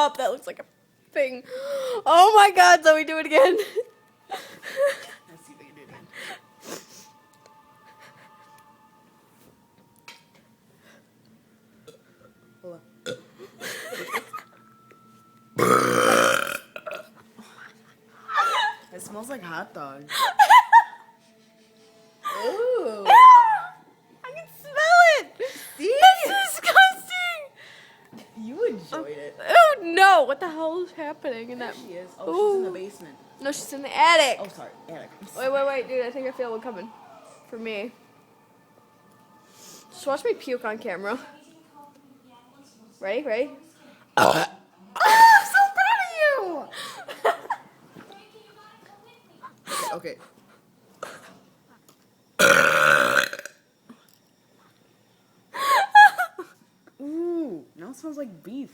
Stop. That looks like a thing. Oh my God, Zoe, do it again. Let's see if I can do it again. Hold on. It smells like hot dog. Ooh. I can smell it. See? That's disgusting. You enjoyed it. Oh no, what the hell is happening in There that? she is. Oh, she's in the Ooh. basement. No, she's in the attic. Oh, sorry. Attic. Wait, dude, I think I feel one coming. For me. Just watch me puke on camera. Ready? Oh, I'm so proud of you. Okay. Ooh, now it smells like beef.